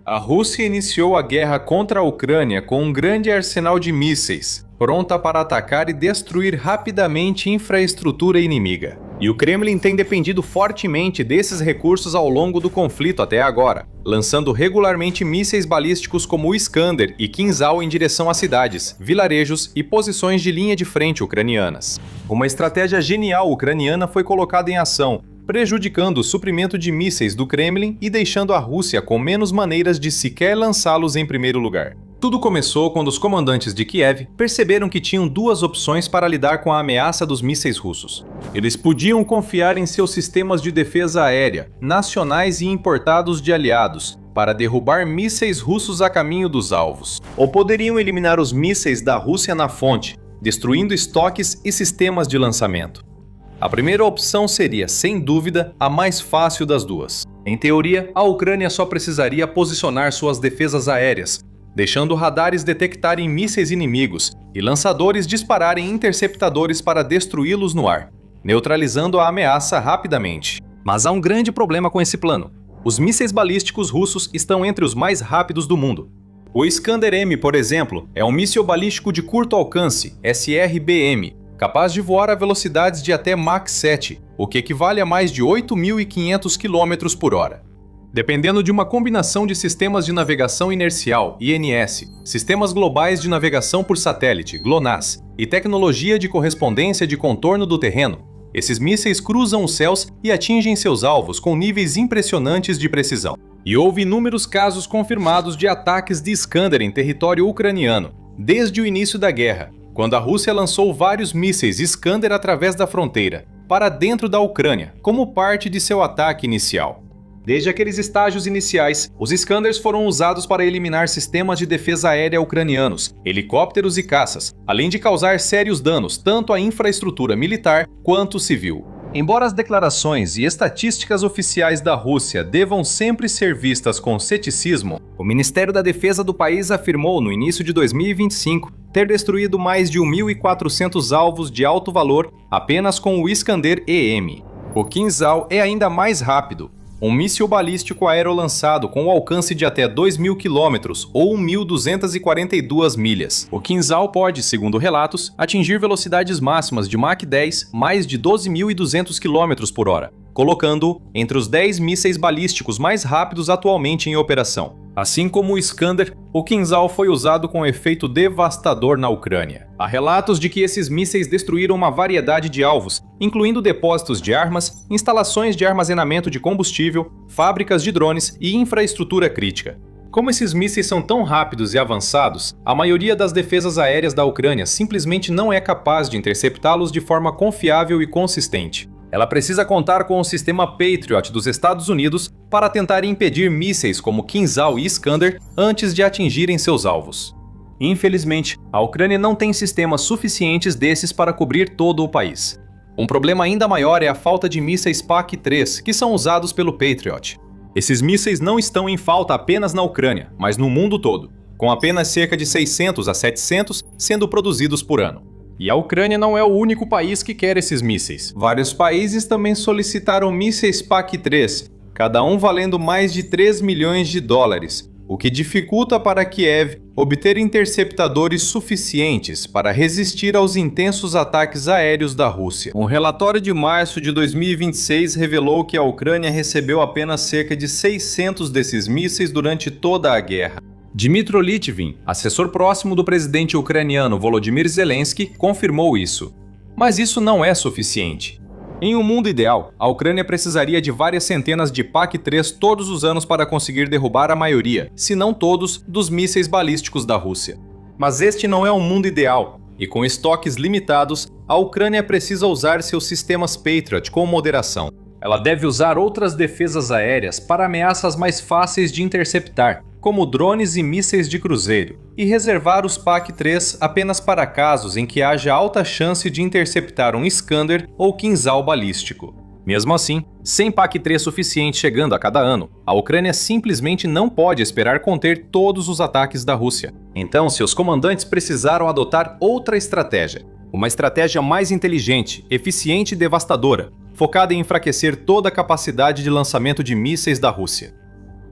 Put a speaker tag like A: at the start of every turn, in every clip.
A: A Rússia iniciou a guerra contra a Ucrânia com um grande arsenal de mísseis, pronta para atacar e destruir rapidamente infraestrutura inimiga. E o Kremlin tem dependido fortemente desses recursos ao longo do conflito até agora, lançando regularmente mísseis balísticos como o Iskander e Kinzhal em direção a cidades, vilarejos e posições de linha de frente ucranianas. Uma estratégia genial ucraniana foi colocada em ação, prejudicando o suprimento de mísseis do Kremlin e deixando a Rússia com menos maneiras de sequer lançá-los em primeiro lugar. Tudo começou quando os comandantes de Kiev perceberam que tinham duas opções para lidar com a ameaça dos mísseis russos. Eles podiam confiar em seus sistemas de defesa aérea, nacionais e importados de aliados, para derrubar mísseis russos a caminho dos alvos. Ou poderiam eliminar os mísseis da Rússia na fonte, destruindo estoques e sistemas de lançamento. A primeira opção seria, sem dúvida, a mais fácil das duas. Em teoria, a Ucrânia só precisaria posicionar suas defesas aéreas, deixando radares detectarem mísseis inimigos e lançadores dispararem interceptadores para destruí-los no ar, neutralizando a ameaça rapidamente. Mas há um grande problema com esse plano. Os mísseis balísticos russos estão entre os mais rápidos do mundo. O Iskander-M, por exemplo, é um míssil balístico de curto alcance, SRBM, capaz de voar a velocidades de até Mach 7, o que equivale a mais de 8.500 km por hora. Dependendo de uma combinação de sistemas de navegação inercial, INS, sistemas globais de navegação por satélite, GLONASS, e tecnologia de correspondência de contorno do terreno, esses mísseis cruzam os céus e atingem seus alvos com níveis impressionantes de precisão. E houve inúmeros casos confirmados de ataques de Iskander em território ucraniano, desde o início da guerra, quando a Rússia lançou vários mísseis Iskander através da fronteira, para dentro da Ucrânia, como parte de seu ataque inicial. Desde aqueles estágios iniciais, os Iskanders foram usados para eliminar sistemas de defesa aérea ucranianos, helicópteros e caças, além de causar sérios danos tanto à infraestrutura militar quanto civil. Embora as declarações e estatísticas oficiais da Rússia devam sempre ser vistas com ceticismo, o Ministério da Defesa do país afirmou no início de 2025 ter destruído mais de 1.400 alvos de alto valor apenas com o Iskander-EM. O Kinzhal é ainda mais rápido, um míssil balístico aerolançado com alcance de até 2.000 km ou 1.242 milhas. O Kinzhal pode, segundo relatos, atingir velocidades máximas de Mach 10 mais de 12.200 km por hora, colocando-o entre os 10 mísseis balísticos mais rápidos atualmente em operação. Assim como o Iskander, o Kinzhal foi usado com efeito devastador na Ucrânia. Há relatos de que esses mísseis destruíram uma variedade de alvos, incluindo depósitos de armas, instalações de armazenamento de combustível, fábricas de drones e infraestrutura crítica. Como esses mísseis são tão rápidos e avançados, a maioria das defesas aéreas da Ucrânia simplesmente não é capaz de interceptá-los de forma confiável e consistente. Ela precisa contar com o sistema Patriot dos Estados Unidos para tentar impedir mísseis como Kinzhal e Iskander antes de atingirem seus alvos. Infelizmente, a Ucrânia não tem sistemas suficientes desses para cobrir todo o país. Um problema ainda maior é a falta de mísseis PAC-3, que são usados pelo Patriot. Esses mísseis não estão em falta apenas na Ucrânia, mas no mundo todo, com apenas cerca de 600 a 700 sendo produzidos por ano. E a Ucrânia não é o único país que quer esses mísseis. Vários países também solicitaram mísseis PAC-3, cada um valendo mais de 3 milhões de dólares, o que dificulta para Kiev obter interceptadores suficientes para resistir aos intensos ataques aéreos da Rússia. Um relatório de março de 2026 revelou que a Ucrânia recebeu apenas cerca de 600 desses mísseis durante toda a guerra. Dmytro Litvin, assessor próximo do presidente ucraniano Volodymyr Zelensky, confirmou isso. Mas isso não é suficiente. Em um mundo ideal, a Ucrânia precisaria de várias centenas de PAC-3 todos os anos para conseguir derrubar a maioria, se não todos, dos mísseis balísticos da Rússia. Mas este não é um mundo ideal, e com estoques limitados, a Ucrânia precisa usar seus sistemas Patriot com moderação. Ela deve usar outras defesas aéreas para ameaças mais fáceis de interceptar, como drones e mísseis de cruzeiro, e reservar os PAC-3 apenas para casos em que haja alta chance de interceptar um Iskander ou Kinzhal balístico. Mesmo assim, sem PAC-3 suficiente chegando a cada ano, a Ucrânia simplesmente não pode esperar conter todos os ataques da Rússia. Então, seus comandantes precisaram adotar outra estratégia. Uma estratégia mais inteligente, eficiente e devastadora, focada em enfraquecer toda a capacidade de lançamento de mísseis da Rússia.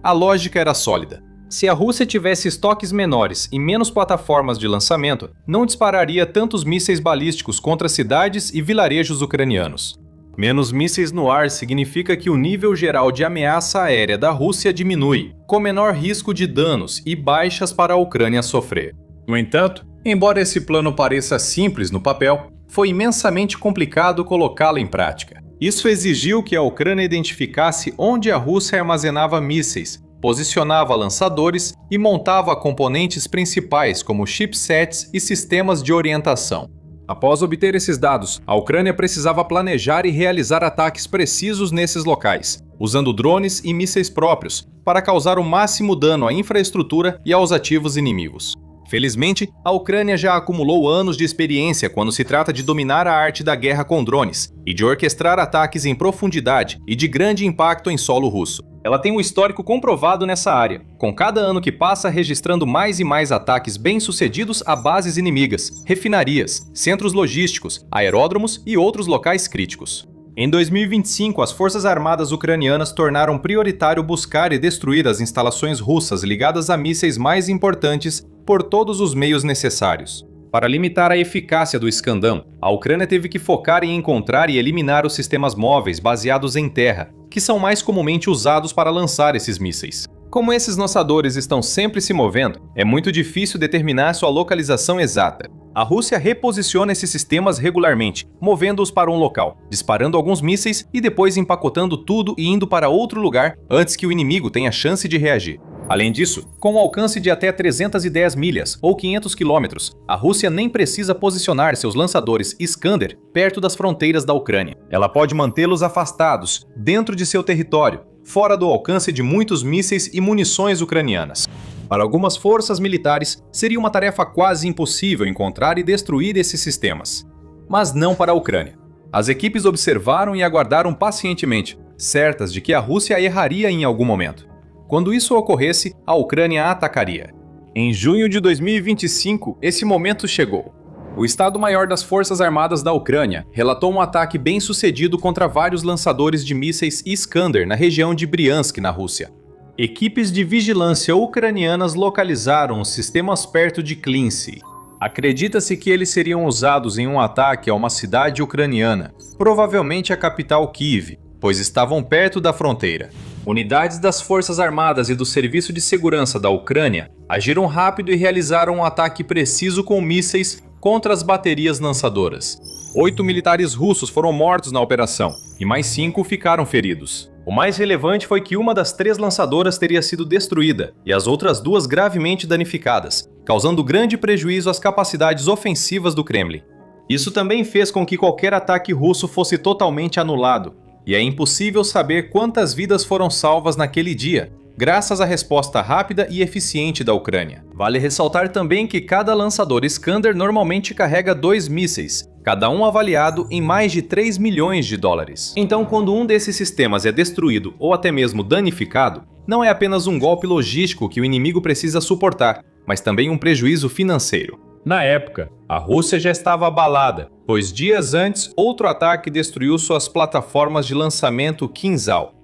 A: A lógica era sólida. Se a Rússia tivesse estoques menores e menos plataformas de lançamento, não dispararia tantos mísseis balísticos contra cidades e vilarejos ucranianos. Menos mísseis no ar significa que o nível geral de ameaça aérea da Rússia diminui, com menor risco de danos e baixas para a Ucrânia sofrer. No entanto, embora esse plano pareça simples no papel, foi imensamente complicado colocá-lo em prática. Isso exigiu que a Ucrânia identificasse onde a Rússia armazenava mísseis, posicionava lançadores e montava componentes principais como chipsets e sistemas de orientação. Após obter esses dados, a Ucrânia precisava planejar e realizar ataques precisos nesses locais, usando drones e mísseis próprios, para causar o máximo dano à infraestrutura e aos ativos inimigos. Felizmente, a Ucrânia já acumulou anos de experiência quando se trata de dominar a arte da guerra com drones e de orquestrar ataques em profundidade e de grande impacto em solo russo. Ela tem um histórico comprovado nessa área, com cada ano que passa registrando mais e mais ataques bem-sucedidos a bases inimigas, refinarias, centros logísticos, aeródromos e outros locais críticos. Em 2025, as forças armadas ucranianas tornaram prioritário buscar e destruir as instalações russas ligadas a mísseis mais importantes por todos os meios necessários. Para limitar a eficácia do Iskander, a Ucrânia teve que focar em encontrar e eliminar os sistemas móveis baseados em terra, que são mais comumente usados para lançar esses mísseis. Como esses lançadores estão sempre se movendo, é muito difícil determinar sua localização exata. A Rússia reposiciona esses sistemas regularmente, movendo-os para um local, disparando alguns mísseis e depois empacotando tudo e indo para outro lugar antes que o inimigo tenha chance de reagir. Além disso, com um alcance de até 310 milhas ou 500 quilômetros, a Rússia nem precisa posicionar seus lançadores Iskander perto das fronteiras da Ucrânia. Ela pode mantê-los afastados, dentro de seu território, fora do alcance de muitos mísseis e munições ucranianas. Para algumas forças militares, seria uma tarefa quase impossível encontrar e destruir esses sistemas. Mas não para a Ucrânia. As equipes observaram e aguardaram pacientemente, certas de que a Rússia erraria em algum momento. Quando isso ocorresse, a Ucrânia atacaria. Em junho de 2025, esse momento chegou. O Estado-Maior das Forças Armadas da Ucrânia relatou um ataque bem-sucedido contra vários lançadores de mísseis Iskander na região de Briansk, na Rússia. Equipes de vigilância ucranianas localizaram os sistemas perto de Klinsy. Acredita-se que eles seriam usados em um ataque a uma cidade ucraniana, provavelmente a capital Kyiv, pois estavam perto da fronteira. Unidades das Forças Armadas e do Serviço de Segurança da Ucrânia agiram rápido e realizaram um ataque preciso com mísseis contra as baterias lançadoras. 8 militares russos foram mortos na operação e mais 5 ficaram feridos. O mais relevante foi que uma das 3 lançadoras teria sido destruída e as outras 2 gravemente danificadas, causando grande prejuízo às capacidades ofensivas do Kremlin. Isso também fez com que qualquer ataque russo fosse totalmente anulado, e é impossível saber quantas vidas foram salvas naquele dia, graças à resposta rápida e eficiente da Ucrânia. Vale ressaltar também que cada lançador Iskander normalmente carrega 2 mísseis, cada um avaliado em mais de 3 milhões de dólares. Então, quando um desses sistemas é destruído ou até mesmo danificado, não é apenas um golpe logístico que o inimigo precisa suportar, mas também um prejuízo financeiro. Na época, a Rússia já estava abalada, pois dias antes outro ataque destruiu suas plataformas de lançamento Kinzhal.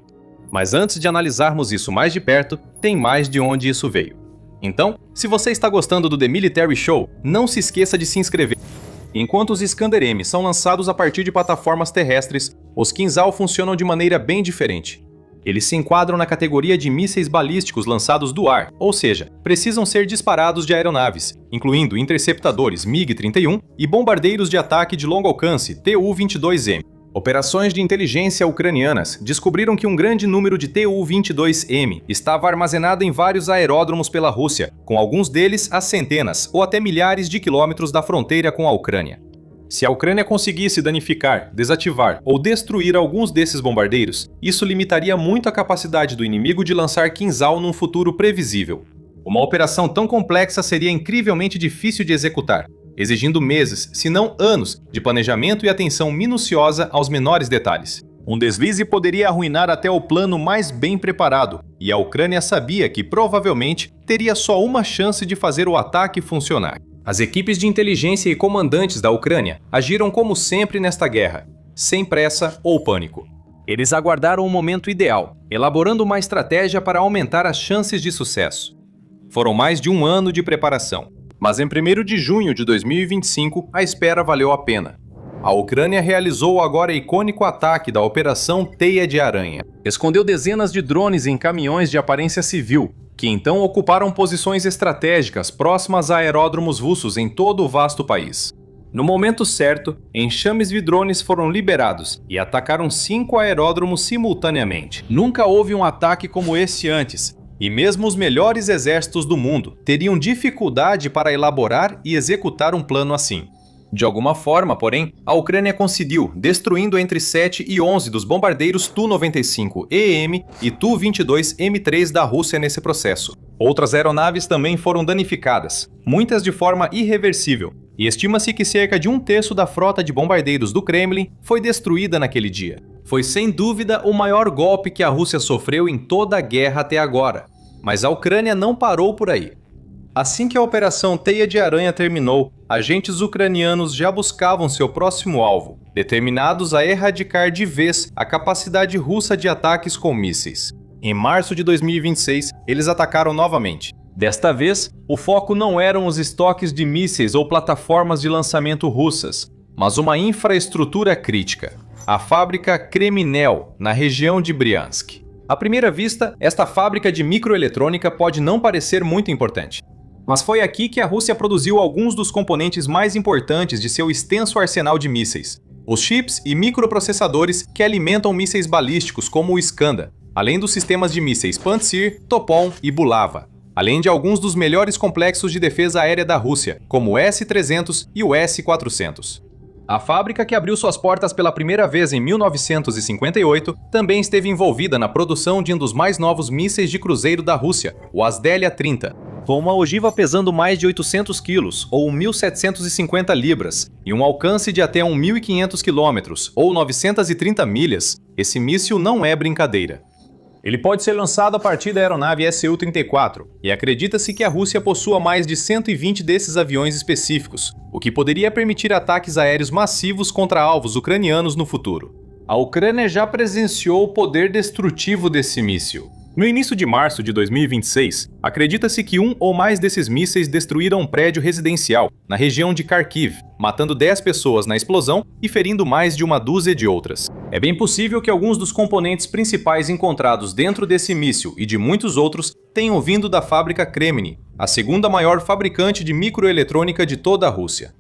A: Mas antes de analisarmos isso mais de perto, tem mais de onde isso veio. Então, se você está gostando do The Military Show, não se esqueça de se inscrever. Enquanto os Iskander-M são lançados a partir de plataformas terrestres, os Kinzhal funcionam de maneira bem diferente. Eles se enquadram na categoria de mísseis balísticos lançados do ar, ou seja, precisam ser disparados de aeronaves, incluindo interceptadores MiG-31 e bombardeiros de ataque de longo alcance Tu-22M. Operações de inteligência ucranianas descobriram que um grande número de Tu-22M estava armazenado em vários aeródromos pela Rússia, com alguns deles a centenas ou até milhares de quilômetros da fronteira com a Ucrânia. Se a Ucrânia conseguisse danificar, desativar ou destruir alguns desses bombardeiros, isso limitaria muito a capacidade do inimigo de lançar Kinzhal num futuro previsível. Uma operação tão complexa seria incrivelmente difícil de executar, exigindo meses, se não anos, de planejamento e atenção minuciosa aos menores detalhes. Um deslize poderia arruinar até o plano mais bem preparado, e a Ucrânia sabia que provavelmente teria só uma chance de fazer o ataque funcionar. As equipes de inteligência e comandantes da Ucrânia agiram como sempre nesta guerra, sem pressa ou pânico. Eles aguardaram o momento ideal, elaborando uma estratégia para aumentar as chances de sucesso. Foram mais de um ano de preparação. Mas em 1º de junho de 2025, a espera valeu a pena. A Ucrânia realizou o agora icônico ataque da Operação Teia de Aranha. Escondeu dezenas de drones em caminhões de aparência civil, que então ocuparam posições estratégicas próximas a aeródromos russos em todo o vasto país. No momento certo, enxames de drones foram liberados e atacaram 5 aeródromos simultaneamente. Nunca houve um ataque como esse antes, e mesmo os melhores exércitos do mundo teriam dificuldade para elaborar e executar um plano assim. De alguma forma, porém, a Ucrânia conseguiu, destruindo entre 7 e 11 dos bombardeiros Tu-95EM e Tu-22M3 da Rússia nesse processo. Outras aeronaves também foram danificadas, muitas de forma irreversível, e estima-se que cerca de 1/3 da frota de bombardeiros do Kremlin foi destruída naquele dia. Foi sem dúvida o maior golpe que a Rússia sofreu em toda a guerra até agora. Mas a Ucrânia não parou por aí. Assim que a Operação Teia de Aranha terminou, agentes ucranianos já buscavam seu próximo alvo, determinados a erradicar de vez a capacidade russa de ataques com mísseis. Em março de 2026, eles atacaram novamente. Desta vez, o foco não eram os estoques de mísseis ou plataformas de lançamento russas, mas uma infraestrutura crítica, a fábrica Kreminel, na região de Briansk. À primeira vista, esta fábrica de microeletrônica pode não parecer muito importante. Mas foi aqui que a Rússia produziu alguns dos componentes mais importantes de seu extenso arsenal de mísseis. Os chips e microprocessadores que alimentam mísseis balísticos como o Iskander, além dos sistemas de mísseis Pantsir, Topol e Bulava, além de alguns dos melhores complexos de defesa aérea da Rússia, como o S-300 e o S-400. A fábrica, que abriu suas portas pela primeira vez em 1958, também esteve envolvida na produção de um dos mais novos mísseis de cruzeiro da Rússia, o Asdelia-30. Com uma ogiva pesando mais de 800 quilos, ou 1.750 libras, e um alcance de até 1.500 quilômetros, ou 930 milhas, esse míssil não é brincadeira. Ele pode ser lançado a partir da aeronave Su-34, e acredita-se que a Rússia possua mais de 120 desses aviões específicos, o que poderia permitir ataques aéreos massivos contra alvos ucranianos no futuro. A Ucrânia já presenciou o poder destrutivo desse míssil. No início de março de 2026, acredita-se que um ou mais desses mísseis destruíram um prédio residencial na região de Kharkiv, matando 10 pessoas na explosão e ferindo mais de uma dúzia de outras. É bem possível que alguns dos componentes principais encontrados dentro desse míssil e de muitos outros tenham vindo da fábrica Kremlin, a segunda maior fabricante de microeletrônica de toda a Rússia.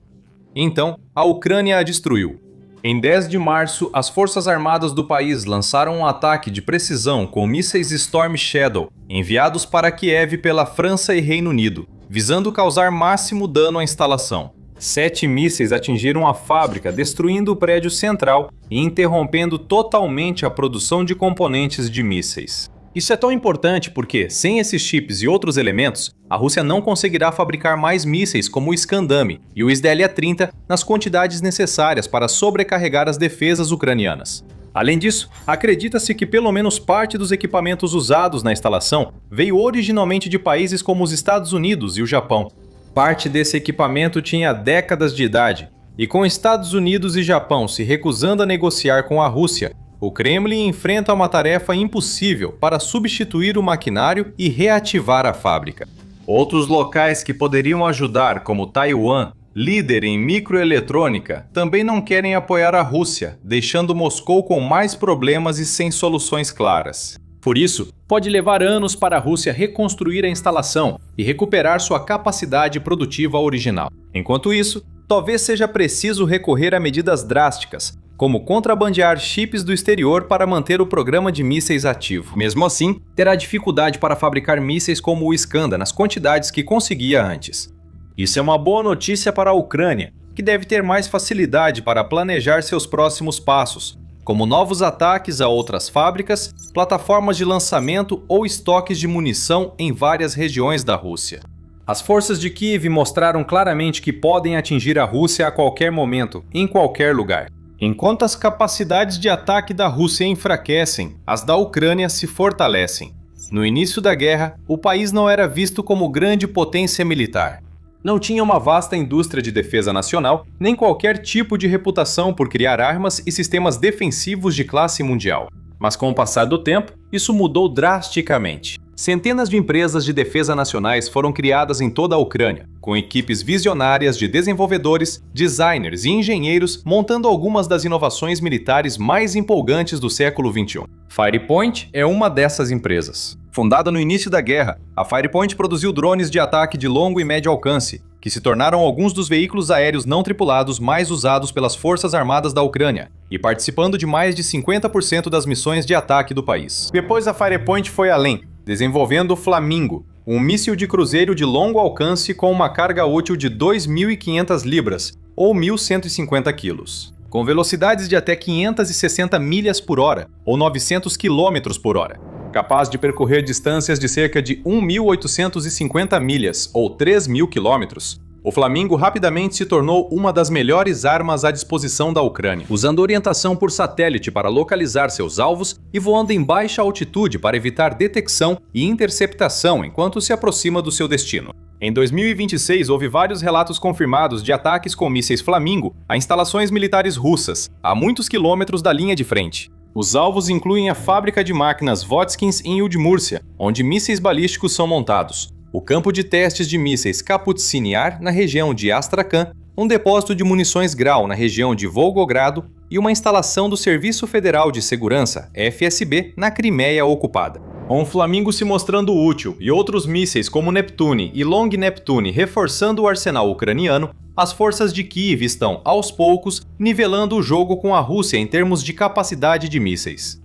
A: Então, a Ucrânia a destruiu. Em 10 de março, as forças armadas do país lançaram um ataque de precisão com mísseis Storm Shadow, enviados para Kiev pela França e Reino Unido, visando causar máximo dano à instalação. 7 mísseis atingiram a fábrica, destruindo o prédio central e interrompendo totalmente a produção de componentes de mísseis. Isso é tão importante porque, sem esses chips e outros elementos, a Rússia não conseguirá fabricar mais mísseis como o Iskander e o Asdelia-30 nas quantidades necessárias para sobrecarregar as defesas ucranianas. Além disso, acredita-se que pelo menos parte dos equipamentos usados na instalação veio originalmente de países como os Estados Unidos e o Japão. Parte desse equipamento tinha décadas de idade, e com Estados Unidos e Japão se recusando a negociar com a Rússia, o Kremlin enfrenta uma tarefa impossível para substituir o maquinário e reativar a fábrica. Outros locais que poderiam ajudar, como Taiwan, líder em microeletrônica, também não querem apoiar a Rússia, deixando Moscou com mais problemas e sem soluções claras. Por isso, pode levar anos para a Rússia reconstruir a instalação e recuperar sua capacidade produtiva original. Enquanto isso, talvez seja preciso recorrer a medidas drásticas, como contrabandear chips do exterior para manter o programa de mísseis ativo. Mesmo assim, terá dificuldade para fabricar mísseis como o Iskander nas quantidades que conseguia antes. Isso é uma boa notícia para a Ucrânia, que deve ter mais facilidade para planejar seus próximos passos, como novos ataques a outras fábricas, plataformas de lançamento ou estoques de munição em várias regiões da Rússia. As forças de Kiev mostraram claramente que podem atingir a Rússia a qualquer momento, em qualquer lugar. Enquanto as capacidades de ataque da Rússia enfraquecem, as da Ucrânia se fortalecem. No início da guerra, o país não era visto como grande potência militar. Não tinha uma vasta indústria de defesa nacional, nem qualquer tipo de reputação por criar armas e sistemas defensivos de classe mundial. Mas com o passar do tempo, isso mudou drasticamente. Centenas de empresas de defesa nacionais foram criadas em toda a Ucrânia, com equipes visionárias de desenvolvedores, designers e engenheiros montando algumas das inovações militares mais empolgantes do século XXI. Firepoint é uma dessas empresas. Fundada no início da guerra, a Firepoint produziu drones de ataque de longo e médio alcance, que se tornaram alguns dos veículos aéreos não tripulados mais usados pelas Forças Armadas da Ucrânia, e participando de mais de 50% das missões de ataque do país. Depois a Firepoint foi além, desenvolvendo o Flamingo, um míssil de cruzeiro de longo alcance com uma carga útil de 2.500 libras, ou 1.150 quilos. Com velocidades de até 560 milhas por hora, ou 900 quilômetros por hora. Capaz de percorrer distâncias de cerca de 1.850 milhas, ou 3.000 quilômetros, o Flamingo rapidamente se tornou uma das melhores armas à disposição da Ucrânia, usando orientação por satélite para localizar seus alvos e voando em baixa altitude para evitar detecção e interceptação enquanto se aproxima do seu destino. Em 2026, houve vários relatos confirmados de ataques com mísseis Flamingo a instalações militares russas, a muitos quilômetros da linha de frente. Os alvos incluem a fábrica de máquinas Votkins em Udmurtia, onde mísseis balísticos são montados, o campo de testes de mísseis Kapustin Yar, na região de Astrakhan, um depósito de munições Grau, na região de Volgogrado, e uma instalação do Serviço Federal de Segurança, FSB, na Crimeia ocupada. Com o Flamingo se mostrando útil e outros mísseis como Neptune e Long Neptune reforçando o arsenal ucraniano, as forças de Kiev estão, aos poucos, nivelando o jogo com a Rússia em termos de capacidade de mísseis.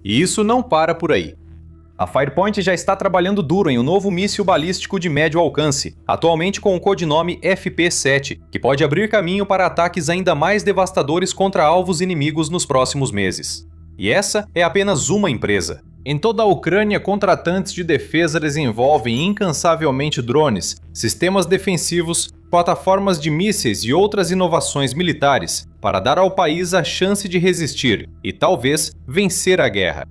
A: E isso não para por aí. A Firepoint já está trabalhando duro em um novo míssil balístico de médio alcance, atualmente com o codinome FP-7, que pode abrir caminho para ataques ainda mais devastadores contra alvos inimigos nos próximos meses. E essa é apenas uma empresa. Em toda a Ucrânia, contratantes de defesa desenvolvem incansavelmente drones, sistemas defensivos, plataformas de mísseis e outras inovações militares para dar ao país a chance de resistir e, talvez, vencer a guerra.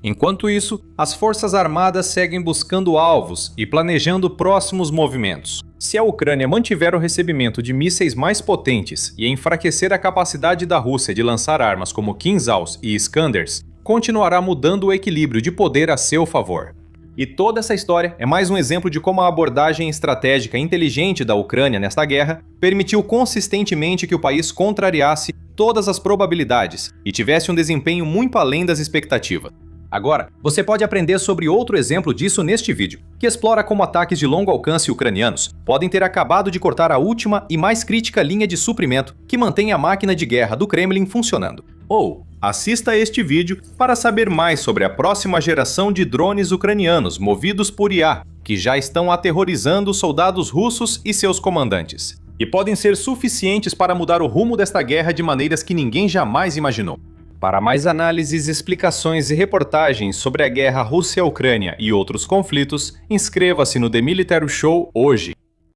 A: Enquanto isso, as Forças Armadas seguem buscando alvos e planejando próximos movimentos. Se a Ucrânia mantiver o recebimento de mísseis mais potentes e enfraquecer a capacidade da Rússia de lançar armas como Kinzhaus e Iskanders, continuará mudando o equilíbrio de poder a seu favor. E toda essa história é mais um exemplo de como a abordagem estratégica inteligente da Ucrânia nesta guerra permitiu consistentemente que o país contrariasse todas as probabilidades e tivesse um desempenho muito além das expectativas. Agora, você pode aprender sobre outro exemplo disso neste vídeo, que explora como ataques de longo alcance ucranianos podem ter acabado de cortar a última e mais crítica linha de suprimento que mantém a máquina de guerra do Kremlin funcionando. Ou, assista a este vídeo para saber mais sobre a próxima geração de drones ucranianos movidos por IA, que já estão aterrorizando os soldados russos e seus comandantes, e podem ser suficientes para mudar o rumo desta guerra de maneiras que ninguém jamais imaginou. Para mais análises, explicações e reportagens sobre a guerra Rússia-Ucrânia e outros conflitos, inscreva-se no The Military Show hoje.